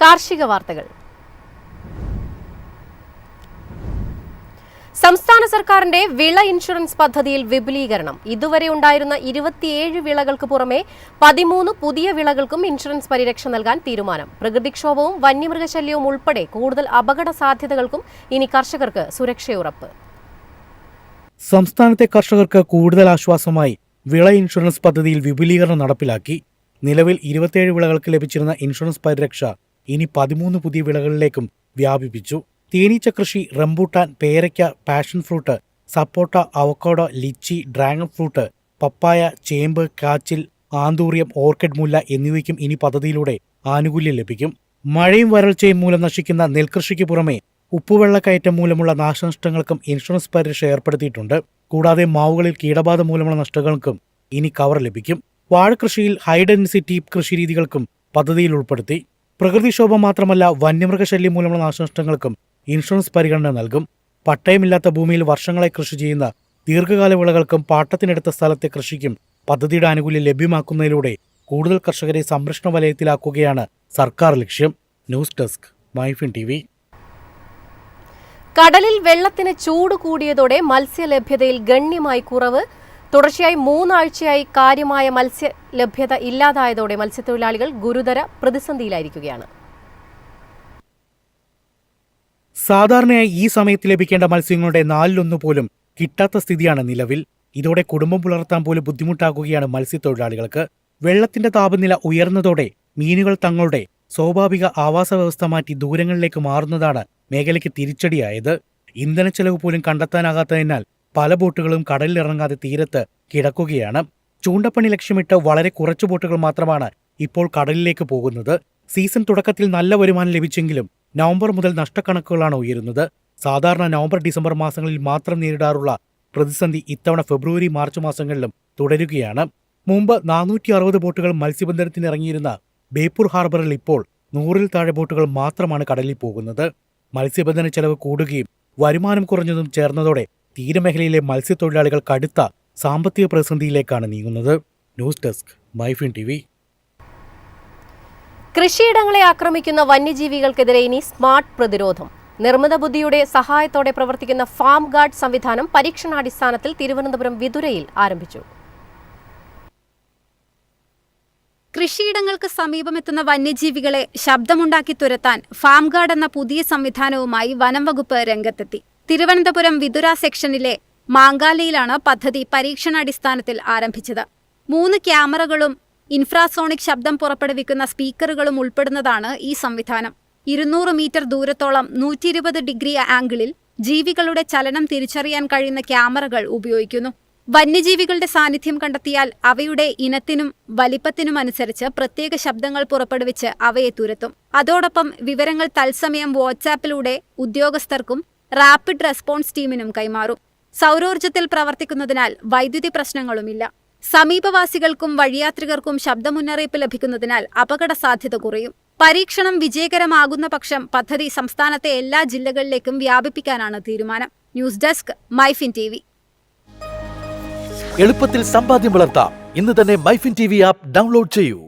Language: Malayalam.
കാർഷിക വാർത്തകൾ. സംസ്ഥാന സർക്കാരിന്റെ വിള ഇൻഷുറൻസ് പദ്ധതിയിൽ വിപുലീകരണം. ഇതുവരെ ഉണ്ടായിരുന്ന 27 വിളകൾക്ക് പുറമെ 13 പുതിയ വിളകൾക്കും ഇൻഷുറൻസ് പരിരക്ഷ നൽകാൻ തീരുമാനം. പ്രകൃതിക്ഷോഭവും വന്യമൃഗശല്യവും ഉൾപ്പെടെ കൂടുതൽ അപകട സാധ്യതകൾക്കും ഇനി കർഷകർക്ക് സുരക്ഷയുറപ്പ്. സംസ്ഥാനത്തെ കർഷകർക്ക് കൂടുതൽ ആശ്വാസമായി വിള ഇൻഷുറൻസ് പദ്ധതിയിൽ വിപുലീകരണം നടപ്പിലാക്കി. നിലവിൽ 27 വിളകൾക്ക് ലഭിച്ചിരുന്ന ഇൻഷുറൻസ് പരിരക്ഷ ഇനി 13 പുതിയ വിളകളിലേക്കും വ്യാപിപ്പിച്ചു. തേനീച്ച കൃഷി, റംബൂട്ടാൻ, പേരയ്ക്ക, പാഷൻ ഫ്രൂട്ട്, സപ്പോട്ട, അവക്കാഡോ, ലിച്ചി, ഡ്രാഗൺ ഫ്രൂട്ട്, പപ്പായ, ചേമ്പ്, കാച്ചിൽ, ആന്തൂറിയം, ഓർക്കിഡ് മുല്ല എന്നിവയ്ക്കും ഇനി പദ്ധതിയിലൂടെ ആനുകൂല്യം ലഭിക്കും. മഴയും വരൾച്ചയും മൂലം നശിക്കുന്ന നെൽകൃഷിക്ക് പുറമെ ഉപ്പുവെള്ളക്കയറ്റം മൂലമുള്ള നാശനഷ്ടങ്ങൾക്കും ഇൻഷുറൻസ് പരിരക്ഷ ഏർപ്പെടുത്തിയിട്ടുണ്ട്. കൂടാതെ മാവുകളിൽ കീടബാധ മൂലമുള്ള നഷ്ടങ്ങൾക്കും ഇനി കവർ ലഭിക്കും. വാഴകൃഷിയിൽ ഹൈ ഡെൻസിറ്റി കൃഷിരീതികൾക്കും പദ്ധതിയിൽ ഉൾപ്പെടുത്തി. പ്രകൃതിക്ഷോഭം മാത്രമല്ല, വന്യമൃഗശല്യം മൂലമുള്ള നാശനഷ്ടങ്ങൾക്കും ഇൻഷുറൻസ് പരിഗണന നൽകും. പട്ടയമില്ലാത്ത ഭൂമിയിൽ വർഷങ്ങളായി കൃഷി ചെയ്യുന്ന ദീർഘകാല വിളകൾക്കും പാട്ടത്തിനെടുത്ത സ്ഥലത്തെ കൃഷിക്കും പദ്ധതിയുടെ ആനുകൂല്യം ലഭ്യമാക്കുന്നതിലൂടെ കൂടുതൽ കർഷകരെ സംരക്ഷണ വലയത്തിലാക്കുകയാണ് സർക്കാർ ലക്ഷ്യം. News desk, MyFin TV. കടലിൽ വെള്ളത്തിന് ചൂട് കൂടിയതോടെ മത്സ്യലഭ്യതയിൽ ഗണ്യമായി കുറവ്. തുടർച്ചയായി 3 ആഴ്ചയായി കാര്യമായ മത്സ്യലഭ്യത ഇല്ലാതായതോടെ മത്സ്യത്തൊഴിലാളികൾ ഗുരുതര പ്രതിസന്ധിയിലായിരിക്കുകയാണ്. സാധാരണയായി ഈ സമയത്ത് ലഭിക്കേണ്ട മത്സ്യങ്ങളുടെ 4/1 പോലും കിട്ടാത്ത സ്ഥിതിയാണ് നിലവിൽ. ഇതോടെ കുടുംബം പുലർത്താൻ പോലും ബുദ്ധിമുട്ടാക്കുകയാണ് മത്സ്യത്തൊഴിലാളികൾക്ക്. വെള്ളത്തിന്റെ താപനില ഉയർന്നതോടെ മീനുകൾ തങ്ങളുടെ സ്വാഭാവിക ആവാസ വ്യവസ്ഥ മാറ്റി ദൂരങ്ങളിലേക്ക് മാറുന്നതാണ് മേഖലയ്ക്ക് തിരിച്ചടിയായത്. ഇന്ധനച്ചെലവ് പോലും കണ്ടെത്താനാകാത്തതിനാൽ പല ബോട്ടുകളും കടലിലിറങ്ങാതെ തീരത്ത് കിടക്കുകയാണ്. ചൂണ്ടപ്പണി ലക്ഷ്യമിട്ട് വളരെ കുറച്ചു ബോട്ടുകൾ മാത്രമാണ് ഇപ്പോൾ കടലിലേക്ക് പോകുന്നത്. സീസൺ തുടക്കത്തിൽ നല്ല വരുമാനം ലഭിച്ചെങ്കിലും നവംബർ മുതൽ നഷ്ടക്കണക്കുകളാണ് ഉയരുന്നത്. സാധാരണ നവംബർ, ഡിസംബർ മാസങ്ങളിൽ മാത്രം നേരിടാറുള്ള പ്രതിസന്ധി ഇത്തവണ ഫെബ്രുവരി, മാർച്ച് മാസങ്ങളിലും തുടരുകയാണ്. മുമ്പ് 460 ബോട്ടുകൾ മത്സ്യബന്ധനത്തിനിറങ്ങിയിരുന്ന ബേപ്പൂർ ഹാർബറിൽ ഇപ്പോൾ 100-ൽ താഴെ ബോട്ടുകൾ മാത്രമാണ് കടലിൽ പോകുന്നത്. മത്സ്യബന്ധന ചെലവ് കൂടുകയും വരുമാനം കുറഞ്ഞതും ചേർന്നതോടെ തീരമേഖലയിലെ മത്സ്യത്തൊഴിലാളികൾ കടുത്ത സാമ്പത്തിക പ്രതിസന്ധിയിലേക്കാണ് നീങ്ങുന്നത്. News desk, MyFin TV. കൃഷിയിടങ്ങളെ ആക്രമിക്കുന്ന വന്യജീവികൾക്കെതിരെ ഇനി സ്മാർട്ട് പ്രതിരോധം. നിർമ്മിത ബുദ്ധിയുടെ സഹായത്തോടെ പ്രവർത്തിക്കുന്ന ഫാം ഗാർഡ് സംവിധാനം പരീക്ഷണാടിസ്ഥാനത്തിൽ തിരുവനന്തപുരം വിതുരയിൽ ആരംഭിച്ചു. കൃഷിയിടങ്ങൾക്ക് സമീപമെത്തുന്ന വന്യജീവികളെ ശബ്ദമുണ്ടാക്കി തുരത്താൻ ഫാം ഗാർഡ് എന്ന പുതിയ സംവിധാനവുമായി വനം വകുപ്പ് രംഗത്തെത്തി. തിരുവനന്തപുരം വിതുര സെക്ഷനിലെ മാങ്കാലയിലാണ് പദ്ധതി പരീക്ഷണാടിസ്ഥാനത്തിൽ ആരംഭിച്ചത്. 3 ക്യാമറകളും ഇൻഫ്രാസോണിക് ശബ്ദം പുറപ്പെടുവിക്കുന്ന സ്പീക്കറുകളും ഉൾപ്പെടുന്നതാണ് ഈ സംവിധാനം. 200 മീറ്റർ ദൂരത്തോളം 120 ഡിഗ്രി ആംഗിളിൽ ജീവികളുടെ ചലനം തിരിച്ചറിയാൻ കഴിയുന്ന ക്യാമറകൾ ഉപയോഗിക്കുന്നു. വന്യജീവികളുടെ സാന്നിധ്യം കണ്ടെത്തിയാൽ അവയുടെ ഇനത്തിനും വലിപ്പത്തിനുമനുസരിച്ച് പ്രത്യേക ശബ്ദങ്ങൾ പുറപ്പെടുവിച്ച് അവയെ തുരത്തും. അതോടൊപ്പം വിവരങ്ങൾ തത്സമയം വാട്സാപ്പിലൂടെ ഉദ്യോഗസ്ഥർക്കും റാപ്പിഡ് റെസ്പോൺസ് ടീമിനും കൈമാറും. സൗരോർജ്ജത്തിൽ പ്രവർത്തിക്കുന്നതിനാൽ വൈദ്യുതി പ്രശ്നങ്ങളുമില്ല. സമീപവാസികൾക്കും വഴിയാത്രികർക്കും ശബ്ദമുന്നറിയിപ്പ് ലഭിക്കുന്നതിനാൽ അപകട സാധ്യത കുറയും. പരീക്ഷണം വിജയകരമാകുന്ന പക്ഷം പദ്ധതി സംസ്ഥാനത്തെ എല്ലാ ജില്ലകളിലേക്കും വ്യാപിപ്പിക്കാനാണ് തീരുമാനം. News desk, MyFin TV. എളുപ്പത്തിൽ സമ്പാദ്യം വളർത്താം. ഇന്ന് തന്നെ മൈഫിൻ TV ആപ്പ് ഡൗൺലോഡ് ചെയ്യൂ.